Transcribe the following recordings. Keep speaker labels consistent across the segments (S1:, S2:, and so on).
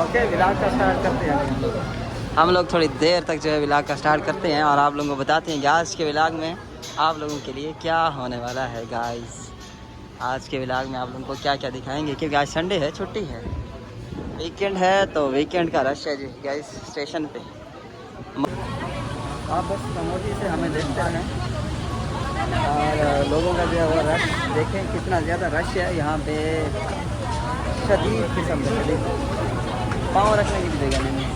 S1: Okay, vlog का start करते हैं। हम लोग थोड़ी देर तक जो है व्लॉग का स्टार्ट करते हैं और आप लोगों को बताते हैं कि आज के व्लॉग में आप लोगों के लिए क्या होने वाला है गाइस। आज के व्लॉग में आप लोगों को क्या क्या दिखाएंगे, क्योंकि आज संडे है, छुट्टी है, वीकेंड है, तो वीकेंड का रश है जी गाइस स्टेशन पे। आप बस कमोदी से हमें देखते हैं और लोगों का जो है वो रश देखें, कितना ज़्यादा रश है यहाँ पे, शदीद किस्म से पाँव रखने की भी जगह नहीं है।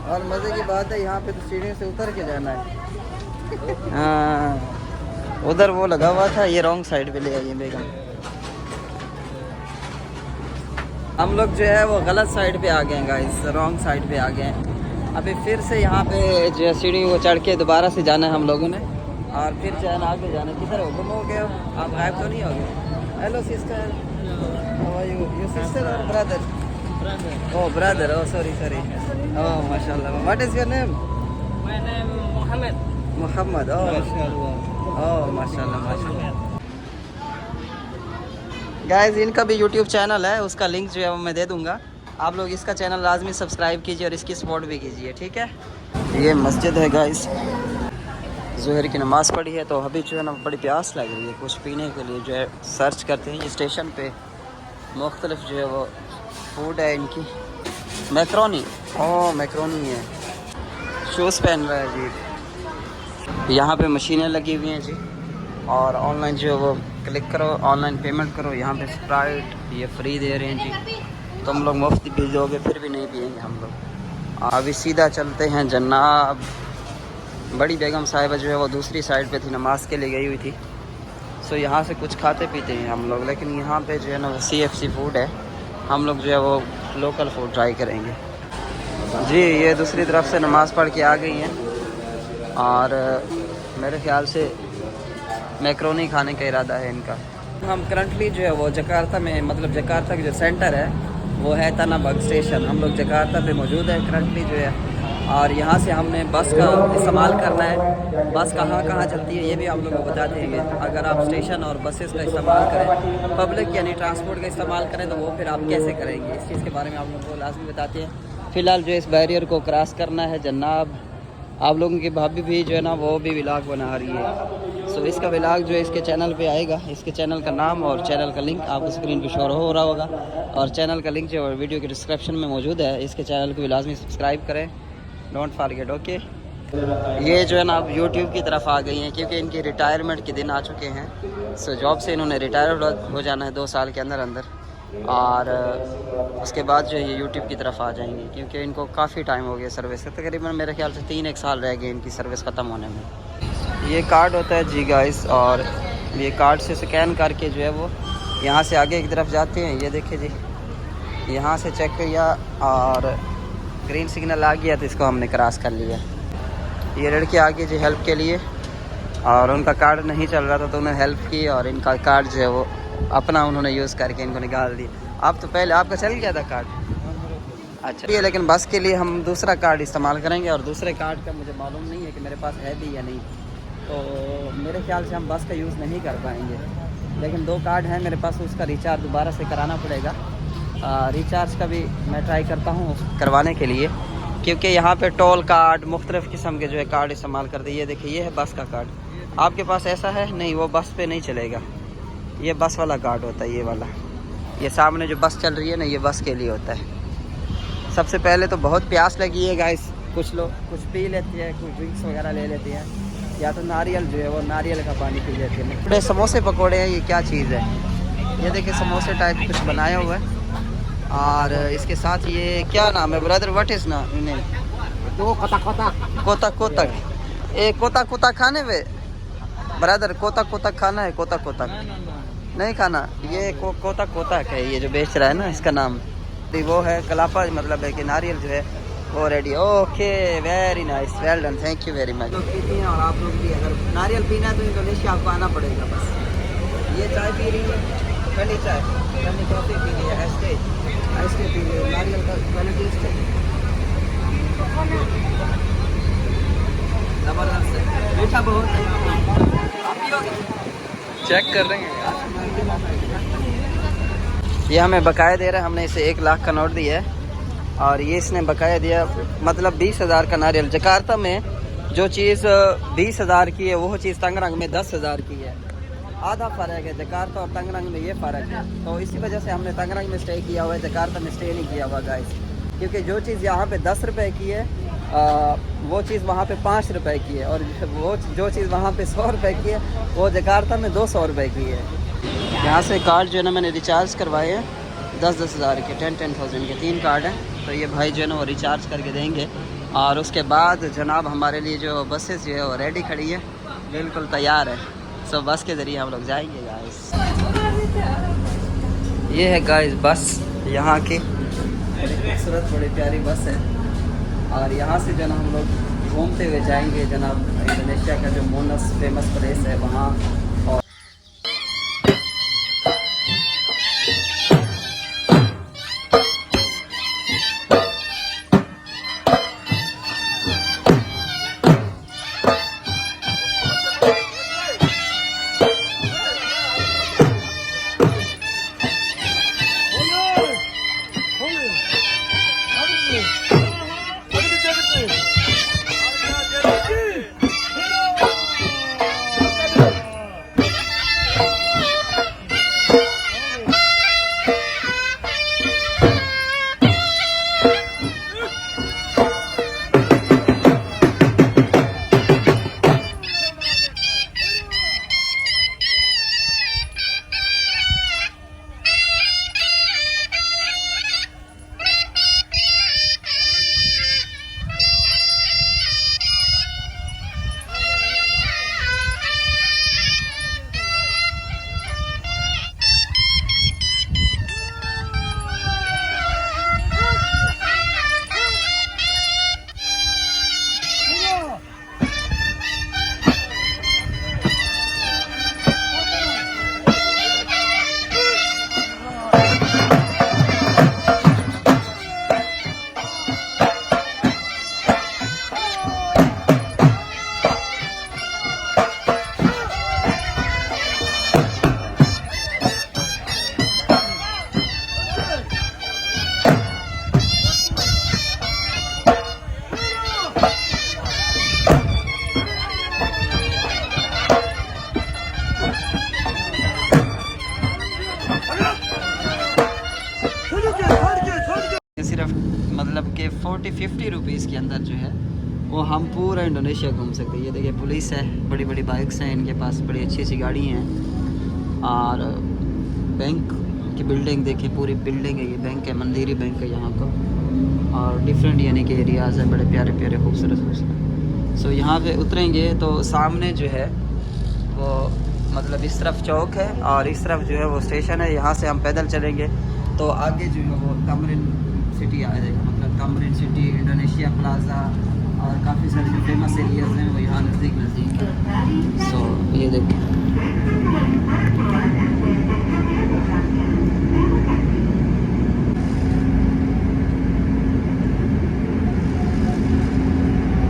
S1: और मज़े की बात है यहाँ पे तो सीढ़ियों से उतर के जाना है। हाँ, उधर वो लगा हुआ था, ये रॉन्ग साइड पे ले आइए बेगम। हम लोग जो है वो गलत साइड पे आ गए हैं गाइस, रॉन्ग साइड पे आ गए हैं। अभी फिर से यहाँ पे जो है सीढ़ियों को चढ़ के दोबारा से जाना है हम लोगों ने, और फिर जो है ना आगे जाना है। किधर हो, गुम हो गए हो आप, गायब तो नहीं हो गए? Hello sister, how are you? You sister और brother? Oh brother, oh sorry. Oh mashallah. What is your name?
S2: My name is Mohammed.
S1: Muhammad. Oh mashallah. Oh mashallah. Guys, इनका भी YouTube चैनल है, उसका लिंक जो है वो मैं दे दूंगा। आप लोग इसका चैनल लाजमी सब्सक्राइब कीजिए और इसकी सपोर्ट भी कीजिए, ठीक है। ये मस्जिद है गाइस, ज़ोहर की नमाज़ पढ़ी है तो अभी जो है ना बड़ी प्यास लग रही है, कुछ पीने के लिए जो है सर्च करते हैं। ये स्टेशन पे मुख्तलिफ जो है वो फूड है इनकी। मैक्रोनी, ओह मैक्रोनी है। शूज़ पहन रहा है जी। यहाँ पे मशीनें लगी हुई हैं जी, और ऑनलाइन जो है वो क्लिक करो, ऑनलाइन पेमेंट करो। यहाँ पे स्प्राइट ये फ्री दे रहे हैं जी, तो हम लोग मुफ्त भी दोगे फिर भी नहीं पिएंगे हम लोग। अभी सीधा चलते हैं जनाब। बड़ी बेगम साहिबा जो है वो दूसरी साइड पे थी, नमाज के लिए गई हुई थी, सो यहाँ से कुछ खाते पीते हैं हम लोग। लेकिन यहाँ पे जो है ना वो CFC फूड है, हम लोग जो है वो लोकल फूड ट्राई करेंगे जी। ये दूसरी तरफ से नमाज़ पढ़ के आ गई हैं और मेरे ख्याल से मैक्रोनी खाने का इरादा है इनका। हम करंटली जो है वो जकार्ता में, मतलब जकार्ता का जो सेंटर है वो है तनाबग स्टेशन। हम लोग जकार्ता पे मौजूद है करंटली जो है, और यहाँ से हमने बस का इस्तेमाल करना है। बस कहाँ कहाँ चलती है ये भी आप लोगों को बता देंगे। अगर आप स्टेशन और बसेस का इस्तेमाल करें, पब्लिक यानी ट्रांसपोर्ट का इस्तेमाल करें, तो वो फिर आप कैसे करेंगे, इस चीज़ के बारे में आप लोगों को लाजमी बताते हैं। फ़िलहाल जो इस बैरियर को क्रॉस करना है जनाब। आप लोगों की भाभी भी जो है ना वो भी व्लॉग बना रही है, सो इसका व्लॉग जो है इसके चैनल पे आएगा। इसके चैनल का नाम और चैनल का लिंक आपको स्क्रीन पे शो हो रहा होगा, और चैनल का लिंक जो है वीडियो के डिस्क्रिप्शन में मौजूद है। इसके चैनल को भी लाजमी सब्सक्राइब करें, डोंट फॉरगेट, ओके। ये जो है ना अब यूट्यूब की तरफ आ गई हैं, क्योंकि इनकी रिटायरमेंट के दिन आ चुके हैं। सो जॉब से इन्होंने रिटायर हो जाना है 2 साल के अंदर, और उसके बाद जो है ये यूट्यूब की तरफ आ जाएंगे, क्योंकि इनको काफ़ी टाइम हो गया सर्विस का। तकरीबन मेरे ख्याल से 3-1 साल रह गए इनकी सर्विस ख़त्म होने में। ये कार्ड होता है जी गाइस, और ये कार्ड से स्कैन करके जो है वो यहाँ से आगे की तरफ जाते हैं। ये देखिए जी, यहाँ से चेक किया और ग्रीन सिग्नल आ गया तो इसको हमने क्रॉस कर लिया। ये लड़के आ गए जी हेल्प के लिए, और उनका कार्ड नहीं चल रहा था तो उन्होंने हेल्प की, और इनका कार्ड जो है वो अपना उन्होंने यूज़ करके इनको निकाल दिया। अब तो पहले आपका चल गया था कार्ड, अच्छा ये, लेकिन बस के लिए हम दूसरा कार्ड इस्तेमाल करेंगे, और दूसरे कार्ड का मुझे मालूम नहीं है कि मेरे पास है भी या नहीं, तो मेरे ख्याल से हम बस का यूज़ नहीं कर पाएंगे। लेकिन 2 कार्ड हैं मेरे पास, उसका रिचार्ज दोबारा से कराना पड़ेगा। रिचार्ज का भी मैं ट्राई करता हूँ करवाने के लिए, क्योंकि यहाँ पे टोल कार्ड मुख्तलिफ़ किस्म के जो है कार्ड इस्तेमाल करते हैं। ये देखिए ये है बस का कार्ड। आपके पास ऐसा है? नहीं, वो बस पे नहीं चलेगा। ये बस वाला कार्ड होता है, ये वाला। ये सामने जो बस चल रही है ना, ये बस के लिए होता है। सबसे पहले तो बहुत प्यास लगी है गाइस, कुछ लोग कुछ पी लेते हैं, कुछ ड्रिंक्स वगैरह ले लेते हैं, या तो नारियल जो है वो नारियल का पानी पी लेते हैं। बड़े समोसे पकोड़े हैं, ये क्या चीज़ है? ये देखिए समोसे टाइप कुछ बनाया हुआ है। और इसके साथ ये क्या नाम है ब्रदर? व्हाट इज़ ना नेम?
S2: तो
S1: कोता कोतक। ए कोता कोता खाने में ब्रदर, कोता कोतक खाना है? कोता कोतक नहीं खाना। ये कोता कोतक है, ये जो बेच रहा है ना, इसका नाम वो है कलापा, मतलब है कि नारियल जो है वो ready. Okay, very nice, well done, thank you very much. लोग पीते हैं और आप लोग भी अगर नारियल पीना है तो इंडोनेशिया आपको आना पड़ेगा बस। ये चाय पी रही है, ठंडी चाय, ठंडी कॉफ़ी पी रही है, आइसक्रीम पी रही है, नारियल का क्वालिटी है ज़बरदस्त है, मीठा बहुत है। आप पियोगे? चेक कर रहे हैं। ये हमें बकाया दे रहा है, हमने इसे 1 लाख का नोट दिया है और ये इसने बकाया दिया, मतलब 20,000 का नारियल। जकार्ता में जो चीज़ 20,000 की है वो चीज़ तंगरंग में 10,000 की है। आधा फ़र्क है जकार्ता और तंगरंग में, ये फ़र्क है। तो इसी वजह से हमने तंगरंग में स्टे किया हुआ है, जकार्ता में स्टे नहीं किया हुआ गाइस। क्योंकि जो चीज़ यहाँ पे 10 रुपये की है वो चीज़ वहाँ पे 5 रुपये की है, और वो जो चीज़ वहाँ पे 100 रुपये की है वो जकार्ता में 200 रुपये की है। यहाँ से कार्ड जो है ना मैंने रिचार्ज करवाए हैं 10-10 हज़ार के, 10,000 के 3 कार्ड हैं। तो ये भाई जो है ना वो रिचार्ज करके देंगे और उसके बाद जनाब हमारे लिए जो बसेस जो है वो रेडी खड़ी है, बिल्कुल तैयार है। सो बस के ज़रिए हम लोग जाएंगे गाइस। ये है गाइस बस यहाँ की, बड़ी खूबसूरत बड़ी प्यारी बस है। और यहाँ से जो ना हम लोग घूमते हुए जाएंगे जनाब इंडोनेशिया का जो मोनस फेमस प्लेस है वहाँ। और सिर्फ मतलब कि 40-50 रुपीज़ के अंदर जो है वो हम पूरा इंडोनेशिया घूम सकते हैं। ये देखिए पुलिस है, बड़ी बड़ी बाइक्स हैं इनके पास, बड़ी अच्छी अच्छी गाड़ी हैं। और बैंक की बिल्डिंग देखिए, पूरी बिल्डिंग है, ये बैंक है, मंदिरी बैंक है यहाँ का। और डिफरेंट यानी कि एरियाज़ हैं, बड़े प्यारे प्यारे खूबसूरत खूबसूरत। सो यहाँ पे उतरेंगे तो सामने जो है वो मतलब इस तरफ चौक है और इस तरफ जो है वो स्टेशन है। यहाँ से हम पैदल चलेंगे तो आगे जो है वो तमरिन सिटी आ जाएगा, मतलब तमरिन सिटी, इंडोनेशिया प्लाज़ा और काफ़ी सारे जो फेमस एरियाज़ हैं वो यहाँ नज़दीक नज़दीक है। सो ये देखिए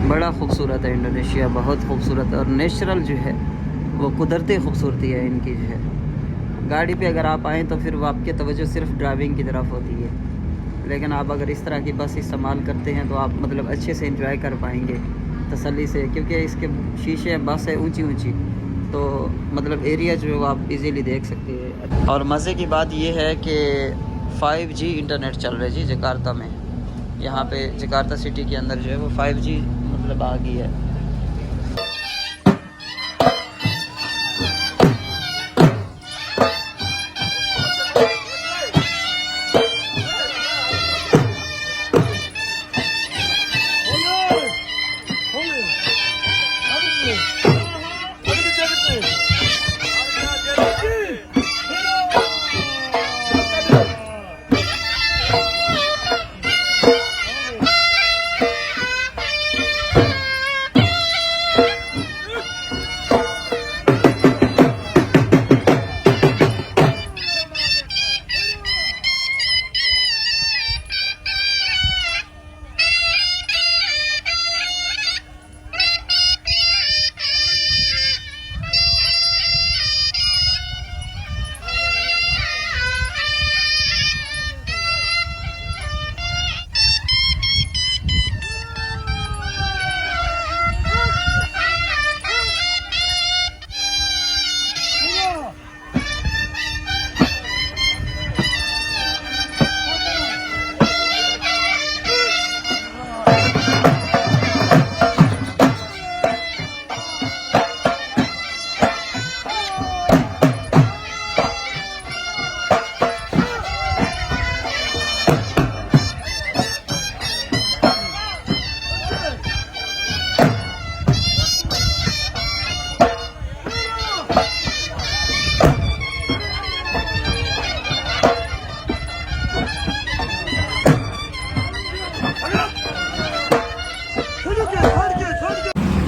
S1: बड़ा खूबसूरत है इंडोनेशिया, बहुत खूबसूरत। और नेचुरल जो है वो कुदरती खूबसूरती है इनकी जो है। गाड़ी पे अगर आप आएँ तो फिर वो आपकी तवज्जो सिर्फ ड्राइविंग की तरफ होती है, लेकिन आप अगर इस तरह की बस इस्तेमाल करते हैं तो आप मतलब अच्छे से एंजॉय कर पाएंगे तसल्ली से, क्योंकि इसके शीशे बस है ऊंची ऊंची, तो मतलब एरिया जो है वो आप इजीली देख सकते हैं। और मज़े की बात यह है कि 5G इंटरनेट चल रहा है जी जकार्ता में। यहाँ पे जकार्ता सिटी के अंदर जो है वो 5G मतलब आ गई है।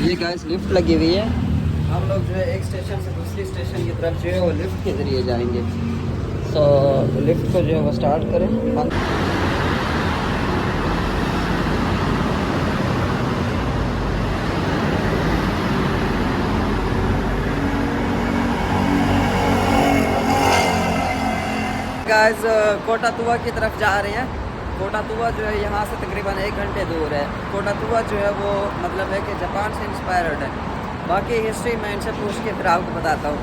S1: ये गाइस लिफ्ट लगी हुई है, हम लोग जो है एक स्टेशन से दूसरी स्टेशन की तरफ जो है वो लिफ्ट के ज़रिए जाएंगे। तो लिफ्ट को जो है वो स्टार्ट करें। गाइस कोटा तुआ की तरफ जा रहे हैं। कोटा तुआ जो है यहाँ से तकरीबन 1 घंटे दूर है। कोटा तुआ जो है वो मतलब है कि जापान से इंस्पायर्ड है। बाकी हिस्ट्री मैं इनसे पूछ के फिर आपको बताता हूँ।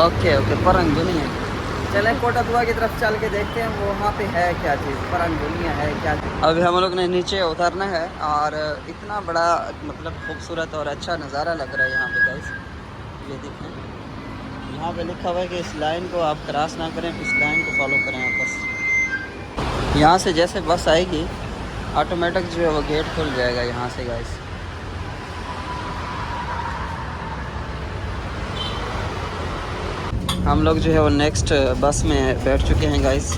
S1: ओके परंग दुनिया। चलें कोटा तुआ की तरफ चल के देखते हैं वो वहाँ पे है क्या चीज़, परंग दुनिया है क्या चीज़। अभी हम लोग ने नीचे उतरना है और इतना बड़ा मतलब खूबसूरत और अच्छा नज़ारा लग रहा है यहाँ पे गाइस। ये देखें, यहाँ पे लिखा हुआ है कि इस लाइन को आप क्रॉस ना करें, इस लाइन को फॉलो करें आप बस। यहाँ से जैसे बस आएगी ऑटोमेटिक जो है वो गेट खुल जाएगा यहाँ से गाइस। हम लोग जो है वो नेक्स्ट बस में बैठ चुके हैं गाइस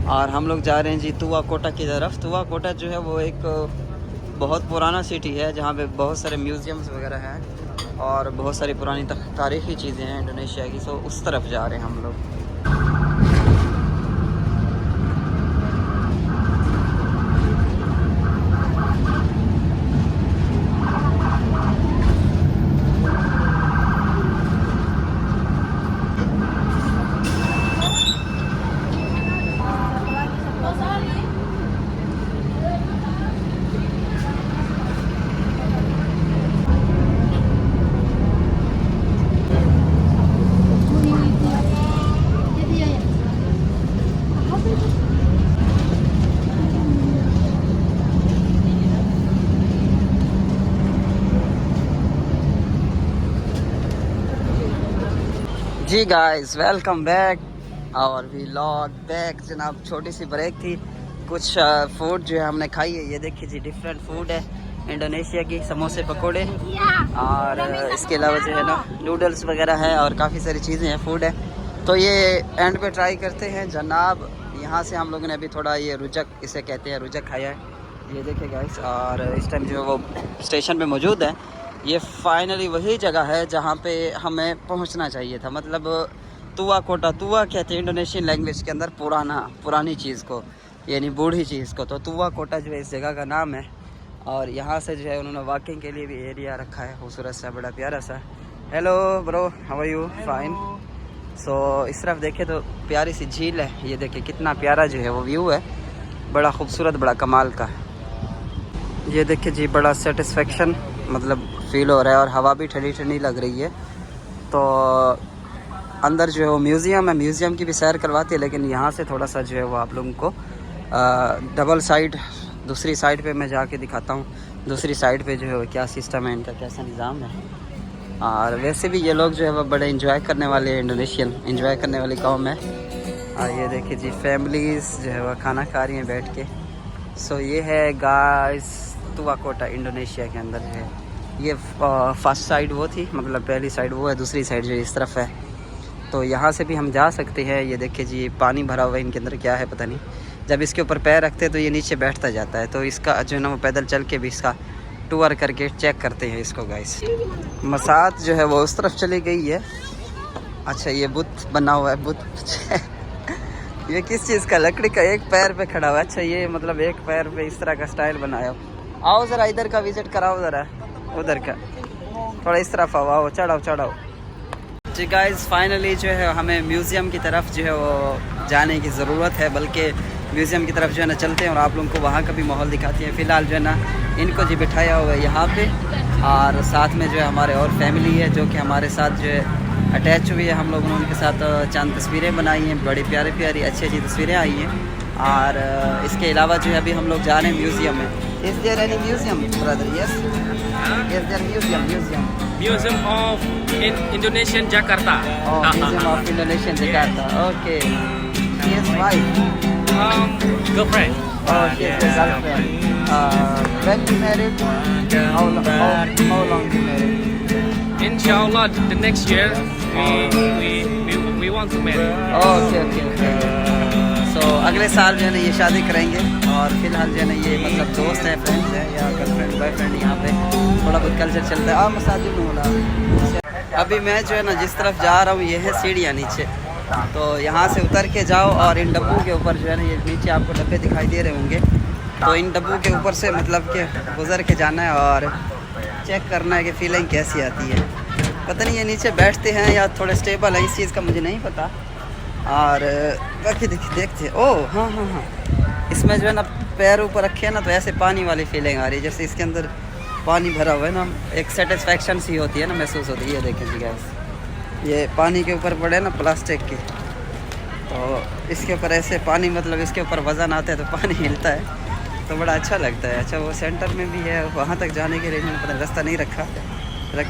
S1: और हम लोग जा रहे हैं जी तुआ कोटा की तरफ। तुआ कोटा जो है वो एक बहुत पुराना सिटी है जहाँ पे बहुत सारे म्यूज़ियम्स वगैरह हैं और बहुत सारी पुरानी तारीख़ी चीज़ें हैं इंडोनेशिया की। सो उस तरफ जा रहे हैं हम लोग। जी गाइस वेलकम बैक और व्लॉग बैक। जनाब छोटी सी ब्रेक थी, कुछ फूड जो है हमने खाई है। ये देखिए जी डिफरेंट फूड है इंडोनेशिया की, समोसे पकोड़े और इसके अलावा जो है ना नूडल्स वगैरह है और काफ़ी सारी चीज़ें हैं, फूड है। तो ये एंड पे ट्राई करते हैं जनाब। यहाँ से हम लोगों ने अभी थोड़ा ये रुजक, इसे कहते हैं रुजक, खाया है। ये देखिए गाइस, और इस टाइम जो है वो स्टेशन पे मौजूद है। ये फाइनली वही जगह है जहाँ पे हमें पहुँचना चाहिए था। मतलब तुआ कोटा, तुआ कहते हैं इंडोनेशियन लैंग्वेज के अंदर पुरानी चीज़ को, यानी बूढ़ी चीज़ को। तो तुआ कोटा जो है इस जगह का नाम है। और यहाँ से जो है उन्होंने वॉकिंग के लिए भी एरिया रखा है खूबसूरत सा, बड़ा प्यारा सा। Hello bro, how are you? Fine. So इस तरफ देखे तो प्यारी सी झील है, ये देखिए कितना प्यारा जो है वो व्यू है, बड़ा खूबसूरत, बड़ा कमाल का। ये देखिए जी बड़ा सेटिस्फेक्शन मतलब फील हो रहा है और हवा भी ठंडी ठंडी लग रही है। तो अंदर जो है वो म्यूज़ियम है, म्यूज़ियम की भी सैर करवाती है, लेकिन यहाँ से थोड़ा सा जो है वो आप लोगों को डबल साइड दूसरी साइड पे मैं जाके दिखाता हूँ, दूसरी साइड पे जो है वो क्या सिस्टम है इनका, कैसा निज़ाम है। और वैसे भी ये लोग जो है वो बड़े इंजॉय करने वाले, इंडोनेशियन इंजॉय करने वाली कौम है। और ये देखिए जी फैमिलीज़ जो है वह खाना खा रही हैं बैठ के। सो ये है गाइस तुआकोटा, इंडोनेशिया के अंदर जो है। ये फर्स्ट साइड वो थी, मतलब पहली साइड वो है, दूसरी साइड जो इस तरफ है। तो यहाँ से भी हम जा सकते हैं। ये देखिए जी पानी भरा हुआ है इनके अंदर, क्या है पता नहीं। जब इसके ऊपर पैर रखते हैं तो ये नीचे बैठता जाता है। तो इसका जो है ना वो पैदल चल के भी इसका टूर करके चेक करते हैं इसको गाइस। मसाद जो है वो उस तरफ चली गई है। अच्छा ये बुत बना हुआ है, बुत ये किस चीज़ का, लकड़ी का, एक पैर पे खड़ा हुआ है। अच्छा ये मतलब एक पैर पे इस तरह का स्टाइल बनाया। आओ ज़रा इधर का विजिट कराओ, ज़रा उधर का थोड़ा इस तरफ आओ, चढ़ाओ चढ़ाओ जी गाइस। फाइनली जो है हमें म्यूज़ियम की तरफ जो है वो जाने की ज़रूरत है, बल्कि म्यूज़ियम की तरफ जो है ना चलते हैं और आप लोगों को वहाँ का भी माहौल दिखाती है। फ़िलहाल जो है ना इनको जी बिठाया हुआ है यहाँ पे, और साथ में जो है हमारे और फैमिली है जो कि हमारे साथ जो है अटैच हुई है। हम लोगों ने उनके साथ चंद तस्वीरें बनाई हैं, बड़ी प्यारी प्यारी अच्छी अच्छी तस्वीरें आई हैं। और इसके अलावा जो है अभी हम लोग जा रहे हैं म्यूज़ियम में। Is there any museum brother? Yes, is there museum?
S2: Museum of Indonesian Jakarta.
S1: Oh, Museum of Indonesian Jakarta. Okay. Yes, wife.
S2: Girlfriend.
S1: Oh, she's your girlfriend. When you married? How long you married?
S2: Inshallah, the next year we want to marry.
S1: Okay. So अगले साल जो है ना ये शादी करेंगे। और फिलहाल जो है ना ये मतलब दोस्त हैं, फ्रेंड्स हैं या गर्लफ्रेंड बॉयफ्रेंड, यहाँ पे थोड़ा बहुत कल्चर चलता है। मसाजिद में होला। अभी मैं जो है ना जिस तरफ जा रहा हूँ ये है सीढ़ियाँ नीचे, तो यहाँ से उतर के जाओ और इन डब्बों के ऊपर जो है ना ये नीचे आपको डब्बे दिखाई दे रहे होंगे, तो इन डब्बों के ऊपर से मतलब कि गुज़र के जाना है और चेक करना है कि फ़ीलिंग कैसी आती है। पता नहीं ये नीचे बैठते हैं या थोड़े स्टेबल है, इस चीज़ का मुझे नहीं पता। और बाकी देखते ओह हाँ, इसमें जो है ना पैर ऊपर रखे हैं ना तो ऐसे पानी वाली फीलिंग आ रही है, जैसे इसके अंदर पानी भरा हुआ है ना, एक सेटिस्फेक्शन सी होती है ना, महसूस होती है। ये देखें जी गाइस, ये पानी के ऊपर पड़े ना प्लास्टिक की, तो इसके ऊपर ऐसे पानी मतलब इसके ऊपर वज़न आता है तो पानी हिलता है, तो बड़ा अच्छा लगता है। अच्छा वो सेंटर में भी है, वहाँ तक जाने के लिए मैंने पता रास्ता नहीं रखा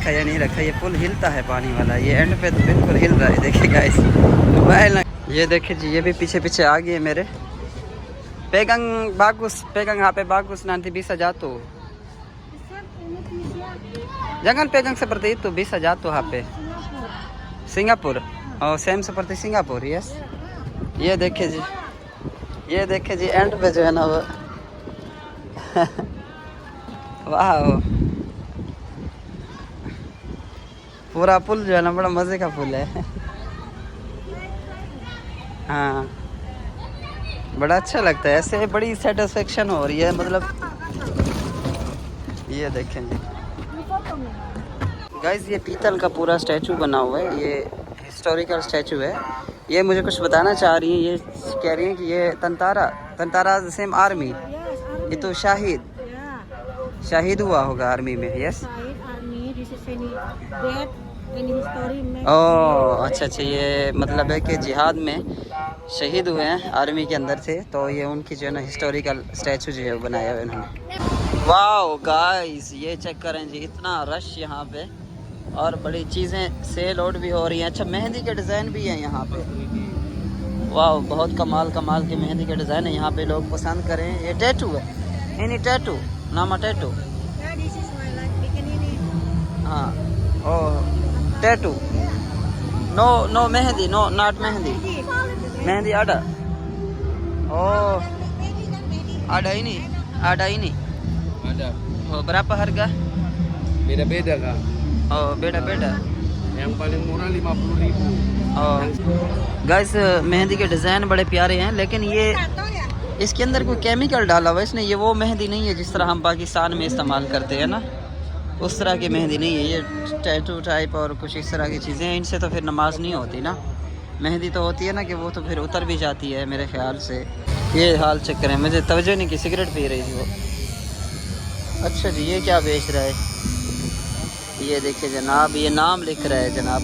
S1: या नहीं रखा। ये पुल हिलता है पानी वाला, ये एंड पे तो बिल्कुल हिल रहा है, देखिए गाइस। ये देखिए जी ये भी पीछे पीछे आ गए मेरे। पेगंग HP bagus nanti bisa jatuh. Jangan pegang seperti itu, bisa jatuh HP. Singapura. Oh, same seperti Singapura, yes. ये देखिए जी एंड पे जो है ना वो वाह, पूरा पुल जो है ना बड़ा मज़े का पुल है। हाँ बड़ा अच्छा लगता है, ऐसे बड़ी सेटिस्फेक्शन हो रही है मतलब। ये देखें जी गाइस, ये पीतल का पूरा स्टैचू बना हुआ है, ये हिस्टोरिकल स्टैचू है। ये मुझे कुछ बताना चाह रही है, ये कह रही है कि ये तंतारा सेम आर्मी, ये तो शाहिद हुआ होगा आर्मी में। यस ओह अच्छा, ये मतलब है कि जिहाद में शहीद हुए हैं, आर्मी के अंदर थे, तो ये उनकी जो है ना हिस्टोरिकल स्टैचू जो है बनाया हुआ इन्होंने। वाओ गाइस, ये चेक करें जी, इतना रश यहाँ पे और बड़ी चीज़ें सेल आउट भी हो रही हैं। अच्छा मेहंदी के डिज़ाइन भी हैं यहाँ पे, वाह बहुत कमाल के मेहंदी के डिज़ाइन है यहाँ पे, लोग पसंद करें। ये टैटू है, नहीं टैटू नामा टैटू, हाँ oh tattoo, no mehndi, no not mehndi ada. Oh ada ini ada. Oh berapa harga?
S2: Beda-beda kak.
S1: Oh beda-beda.
S2: Yang paling murah 50.000.
S1: Oh guys mehndi के डिज़ाइन बड़े प्यारे हैं, लेकिन ये इसके अंदर कोई केमिकल डाला हुआ है इसने। ये वो मेहंदी नहीं है जिस तरह हम पाकिस्तान में इस्तेमाल करते हैं ना, उस तरह की मेहंदी नहीं है। ये टैटू टाइप और कुछ इस तरह की चीज़ें हैं, इनसे तो फिर नमाज नहीं होती ना। मेहंदी तो होती है ना कि वो तो फिर उतर भी जाती है मेरे ख्याल से। ये हाल चक्कर है, मुझे तवज्जो नहीं कि सिगरेट पी रही थी वो। अच्छा जी, ये क्या बेच रहा है? ये देखिए जनाब, ये नाम लिख रहा है जनाब,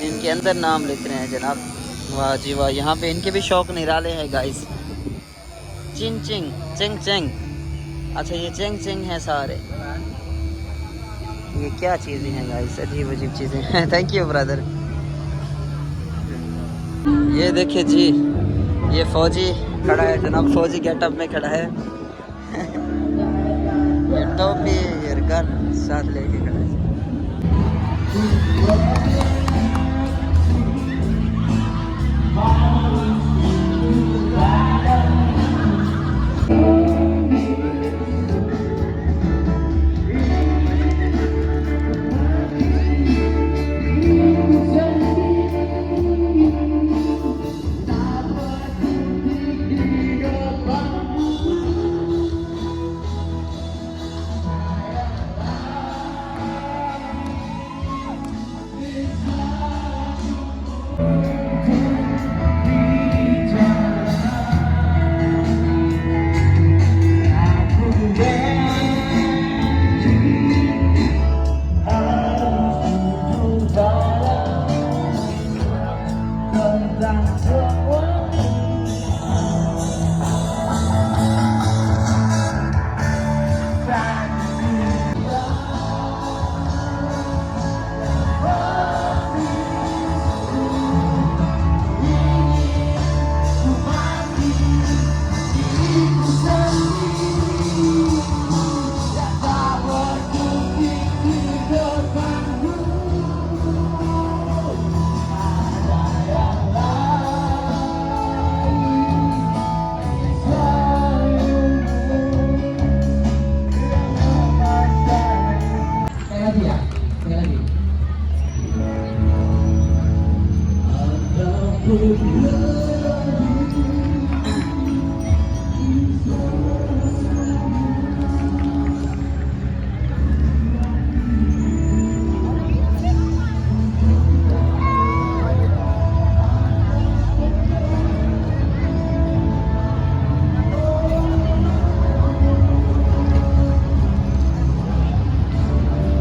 S1: इनके अंदर नाम लिख रहे हैं जनाब। वाह जी वाह, यहाँ पे इनके भी शौक निराले हैं गाइस। चिंग चिंग चिंग चिंग, अच्छा ये चिंग चिंग है सारे। ये क्या चीज़ें हैं गाइस, अजीब अजीब चीज़ें हैं। Thank you brother. ये देखिए जी, ये फौजी खड़ा है जनाब, फौजी गेटअप में खड़ा है। ये टोपी, ये गन साथ लेके खड़ा है।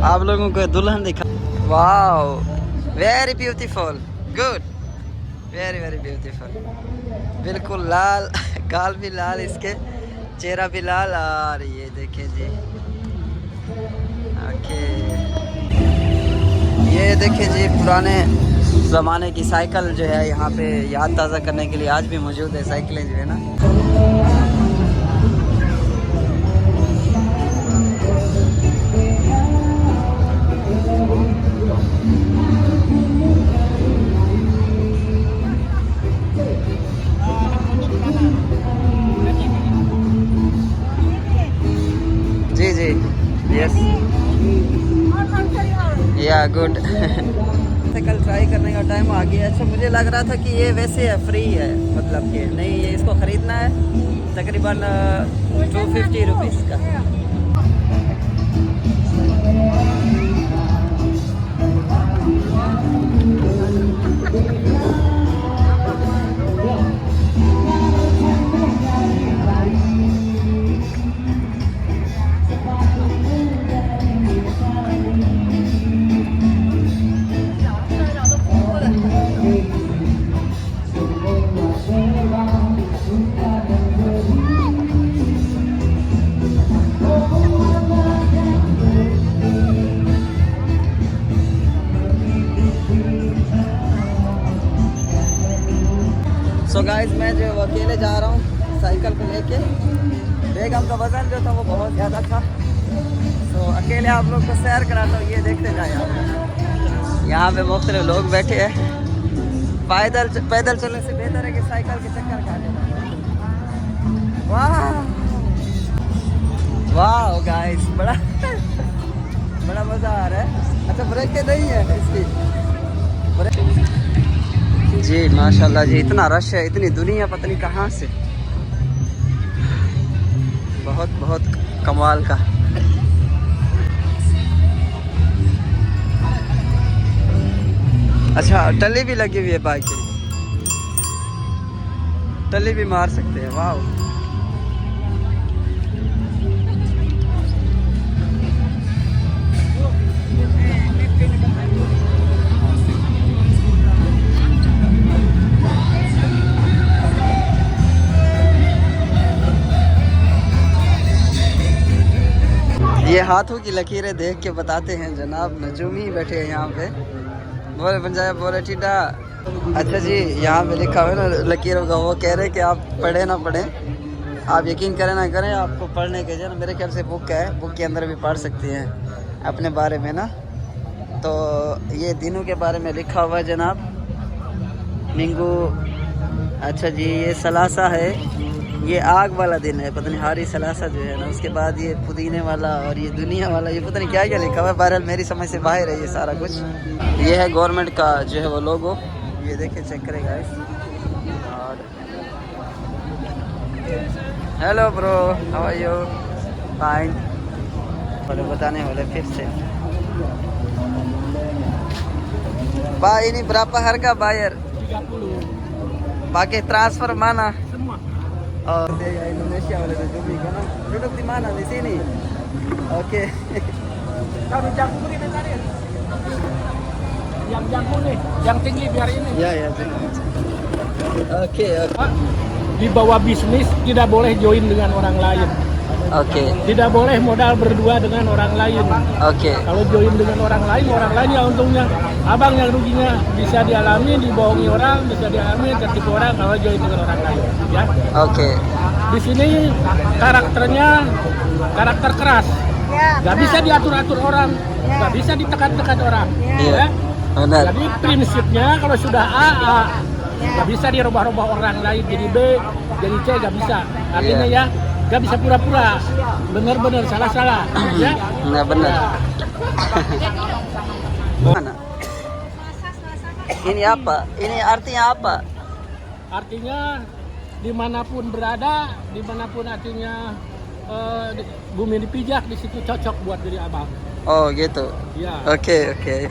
S1: आप लोगों को दुल्हन दिखा। Wow, very beautiful, good, very very beautiful. बिल्कुल लाल, गाल भी लाल इसके, चेहरा भी लाल। और ये देखें जी, ओके, ये देखें जी, पुराने ज़माने की साइकिल जो है यहाँ पे याद ताज़ा करने के लिए आज भी मौजूद है साइकिलें जो है ना। जी जी, यस, या गुड। साइकिल ट्राई करने का टाइम आ गया। अच्छा, मुझे लग रहा था कि ये वैसे है, फ्री है, मतलब कि नहीं, ये इसको ख़रीदना है तकरीबन 250 रुपीज़ का। सो गाइस, मैं जो अकेले जा रहा हूँ साइकिल को लेके। बेगम का वज़न जो था वो बहुत ज़्यादा था, तो अकेले आप लोग को सैर कराता हूँ। ये देखते जाए आप, यहाँ पे मुख्तलिफ लोग बैठे हैं। पैदल चलने से बेहतर है कि साइकिल के चक्कर काटे। वाह वाह गाइस, बड़ा बड़ा मज़ा आ रहा है। अच्छा, ब्रेक नहीं है इसकी जी, माशाल्लाह जी, इतना रश है, इतनी दुनिया पता नहीं कहाँ से, बहुत बहुत कमाल का। अच्छा टली भी लगी हुई है बाइक की, टली भी मार सकते हैं। वाह ये हाथों की लकीरें देख के बताते हैं जनाब नजूमी बैठे हैं यहाँ पे। बोले पंजाब बोले टीडा। अच्छा जी यहाँ पे लिखा हुआ है ना लकीरों का, वो कह रहे हैं कि आप पढ़े ना पढ़ें, आप यकीन करें ना करें, आपको पढ़ने के जो मेरे ख्याल से बुक है, बुक के अंदर भी पढ़ सकते हैं अपने बारे में ना। तो ये दिनों के बारे में लिखा हुआ है जनाब। मिंगू, अच्छा जी ये सलासा है, ये आग वाला दिन है, पता नहीं हारी सलासा जो है ना, उसके बाद ये पुदीने वाला और ये दुनिया वाला, ये पता नहीं क्या क्या लिखा हुआ है। बहरहाल मेरी समझ से बाहर है ये सारा कुछ। ये है गवर्नमेंट का जो है वो लोगो, ये देखिए चेक करेगा। और hello bro, how are you? Fine. बोले बताने वाले फिर से Pak ini berapa harga bayar?
S2: 30.
S1: Pakai transfer mana?
S2: Semua.
S1: Oh, dia Indonesia boleh duduk kan? Duduk di mana? Di sini. Oke.
S2: Kalau jagung ini tadi. Yang jagung nih, yang tinggi biar ini.
S1: Ya ya. Oke.
S2: Pak, di bawah bisnis tidak boleh join dengan orang lain.
S1: Oke.
S2: Tidak boleh modal berdua dengan orang lain.
S1: Oke.
S2: Kalau join dengan orang lain yang untungnya, abang yang ruginya bisa dialami, dibohongi orang, bisa dialami, tertipu orang kalau join dengan orang lain. Ya.
S1: Oke.
S2: Di sini karakternya karakter keras, nggak bisa diatur-atur orang, nggak bisa ditekan-tekan orang.
S1: Iya.
S2: Ya.
S1: Benar.
S2: Jadi prinsipnya kalau sudah A, nggak bisa dirubah-rubah orang lain jadi B, jadi C, nggak bisa. Artinya ya, nggak bisa pura-pura, benar-benar salah-salah. Ya.
S1: Nah benar. Mana? Ini apa? Ini artinya apa?
S2: Artinya dimanapun berada, dimanapun artinya bumi dipijak, di situ cocok buat diri abang.
S1: Oh gitu.
S2: Ya.
S1: Okay okay.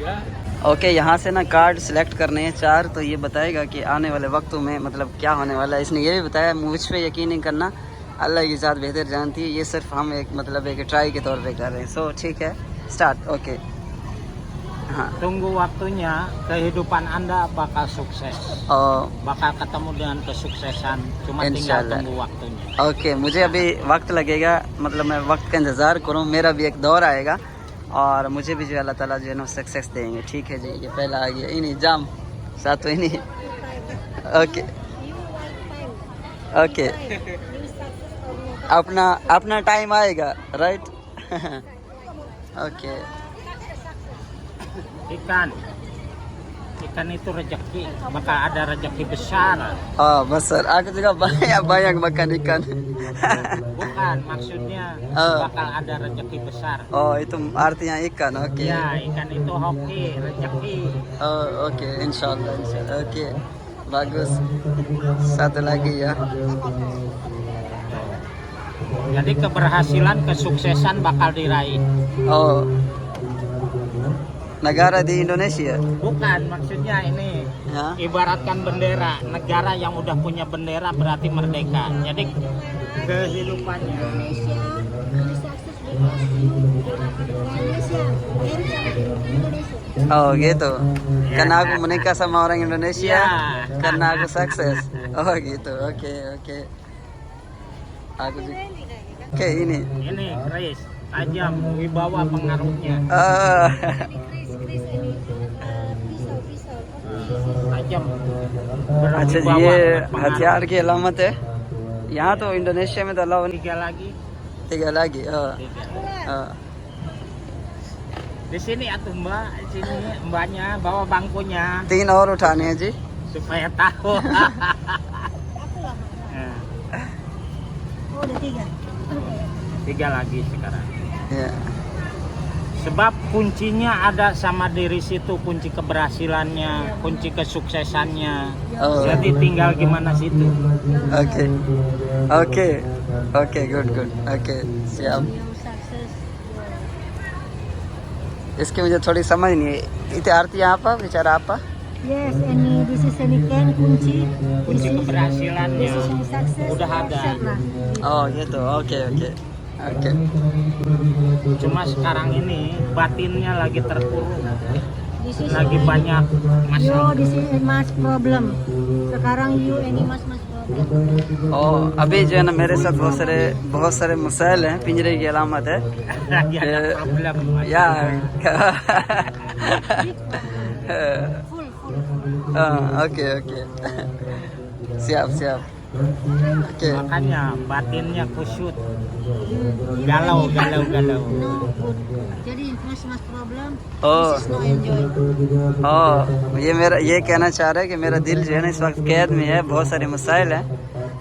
S2: Ya.
S1: Okay यहाँ से ना card select करने हैं 4, तो ये बताएगा कि आने वाले वक्तों में मतलब क्या होने वाला है। इसने ये भी बताया, मुझ पे यकीन नहीं करना, अल्लाह की ज़ात बेहतर जानती है, ये सिर्फ हम एक मतलब एक ट्राई के तौर पे कर रहे हैं। सो ठीक है, स्टार्ट। ओके हाँ।
S2: Tunggu waktunya, kehidupan Anda bakal sukses.
S1: और
S2: Bakal ketemu dengan kesuksesan, cuma tinggal
S1: Insyaallah.
S2: tunggu waktunya.
S1: Okay मुझे अभी वक्त लगेगा, मतलब मैं वक्त का इंतज़ार करूँ, मेरा भी एक दौर आएगा और मुझे भी जो अल्लाह ताला जो है ना सक्सेस देंगे। ठीक है जी, ये पहला आ गया इन्हीं जाम साथ इन्हीं। ओके ओके अपना अपना टाइम आएगा, right. Okay
S2: Ikan itu rezeki, maka ada rezeki besar.
S1: oh besar, aku juga banyak makan ikan।
S2: Bukan, maksudnya bakal ada rezeki besar.
S1: oh itu artinya ikan, oke।
S2: Ya, ikan itu hoki, rezeki.
S1: oh oke, insyaallah oke bagus। Satu lagi ya।
S2: Jadi keberhasilan, kesuksesan bakal diraih.
S1: oh negara di Indonesia?
S2: Bukan, maksudnya ini
S1: Ya.
S2: ibaratkan bendera. Negara yang udah punya bendera berarti merdeka. Jadi kehidupannya
S3: Indonesia bisa sukses Indonesia.
S1: oh gitu, karena aku menikah sama orang Indonesia,
S2: Ya.
S1: karena aku sukses। oh gitu, oke oke aku juga oke ini
S2: Chris, tajam, wibawa pengaruhnya.
S3: Chris ini pisau
S2: Tajam.
S1: अच्छा जी, ये हथियार की अलामत है। यहाँ तो Indonesia में तो अलाउ नहीं।
S2: 3 lagi.
S1: 3 lagi।
S2: Di sini atuh Mbak, di sini Mbaknya bawa bangkunya
S1: 3 और उठाने हैं जी।
S2: supaya tahu.
S3: Oh udah 3.
S2: 3 lagi sekarang.
S1: Ya.
S2: Sebab kuncinya ada sama diri situ, kunci keberhasilannya, kunci kesuksesannya.
S1: Oh.
S2: Jadi tinggal gimana situ.
S1: Oke oke oke, good good, oke siap।
S3: Yang sukses
S1: इसकी मुझे थोड़ी समझ नहीं है. Itu artinya apa? Bicara apa?
S3: Yes, any this is any can kunci.
S2: Kunci
S3: This is-
S2: keberhasilannya
S3: This is any success.
S2: udah ada.
S3: Accept lah.
S1: Oh gitu. Oke.
S2: Cuma sekarang ini batinnya lagi terkurung,
S3: This is
S2: lagi banyak
S3: you,
S2: masalah.
S3: this is mas problem. Sekarang you any mas problem.
S1: अभी जो है ना मेरे साथ बहुत सारे मसाइल हैं. पिंजरे की अलामत है.
S2: Lagi ada problem.
S1: या
S3: Full.
S1: Okay. Siap. Oke.
S2: Makanya batinnya kusut, galau.
S3: No good. Jadi mas problem.
S1: Oh.
S3: This is no enjoy.
S1: ये कहना चाह रहा है कि मेरा दिल जो है ना इस वक्त कैद में है. बहुत सारे मसाइल हैं.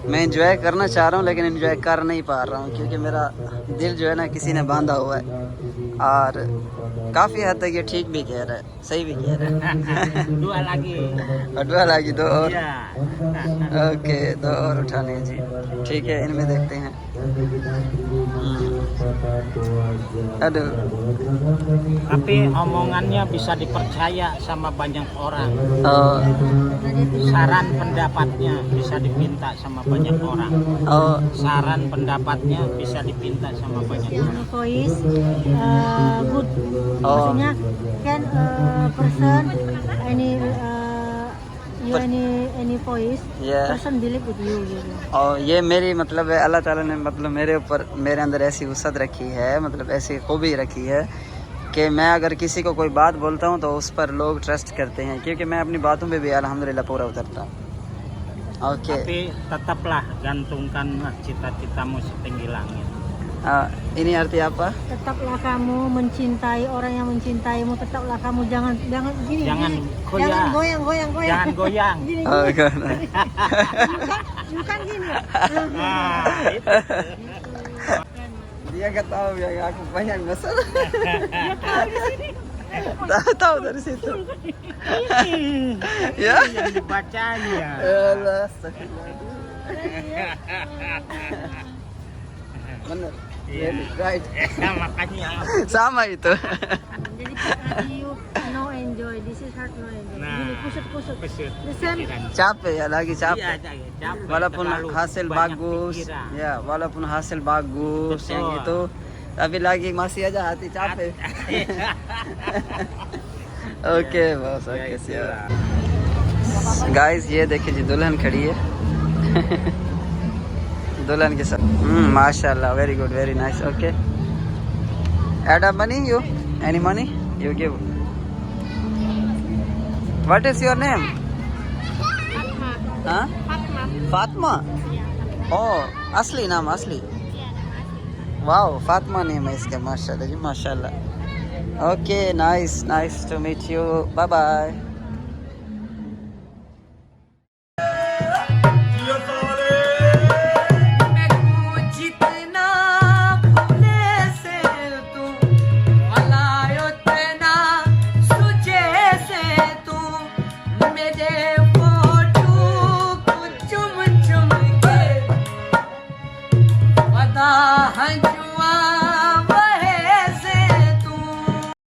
S1: मैं एंजॉय करना चाह रहा हूँ लेकिन एंजॉय कर नहीं पा रहा हूँ क्योंकि मेरा दिल जो है ना किसी ने बांधा हुआ है. और काफ़ी हद तक ये ठीक भी कह रहा है, सही भी कह रहा है.
S2: Dua lagi.
S1: अडवा लगी दो और.
S2: Iya.
S1: ओके, दो और उठाने जी. ठीक है, इनमें देखते हैं. Aduh.
S2: Tapi omongannya bisa dipercaya sama banyak orang.
S1: Oh,
S2: Saran pendapatnya bisa dipinta sama banyak orang. Saran pendapatnya bisa dipinta sama banyak
S3: Yang
S2: orang.
S3: voice good.
S1: Oh.
S3: Maksudnya can person any you any voice
S1: Yeah.
S3: person believe with you gitu.
S1: और ये मेरी मतलब है अल्लाह ताला ने मतलब मेरे अंदर ऐसी वसअत रखी है, मतलब ऐसी खूबी रखी है कि मैं अगर किसी को कोई बात बोलता हूँ तो उस पर लोग ट्रस्ट करते हैं क्योंकि मैं अपनी बातों पे भी अल्हम्दुलिल्लाह पूरा उतरता हूँ. Okay.
S2: Tapi tetaplah gantungkanlah cita-citamu setinggi langit.
S1: Ini arti apa?
S3: Tetaplah kamu mencintai orang yang mencintaimu. Tetaplah kamu jangan gini.
S2: Jangan
S3: gini.
S2: goyang.
S3: Jangan goyang.
S2: Jangan goyang.
S3: Gini.
S1: Oh,
S3: Bukan gini.
S2: Nah, itu.
S1: Dia nggak tahu ya aku banyak masalah.
S3: Dia tahu di sini.
S1: Tahu dari situ. Ya.
S2: Yang dibacanya.
S1: Allah, astagfirullah. Bener.
S2: Iya.
S1: Right.
S2: Nah, makanya.
S1: Sama itu.
S3: Jadi lagi you no enjoy. This is hard no enjoy.
S2: Nah,
S3: Gini kusut.
S2: kusut.
S3: The same.
S1: Capek ya, lagi
S2: Iya,
S1: capek.
S2: capek,
S1: Walaupun
S2: terlalu
S1: hasil
S2: banyak
S1: bagus,
S2: pikiran.
S1: ya walaupun hasil bagus
S2: Betul.
S1: yang itu, tapi lagi masih aja hati capek. Okay बस, okay सियार. Guys ये देखिए जी दुल्हन खड़ी है. दुल्हन के साथ. माशाल्लाह, very good, very nice. Okay. Add up money, you? Any money? You give. What is your name? हाँ? फातिमा. Oh, असली नाम असली. वाओ, फातिमा नेम है इसका. माशाल्लाह जी, माशाल्लाह. Okay, nice to meet you. Bye bye.
S4: हंजुआ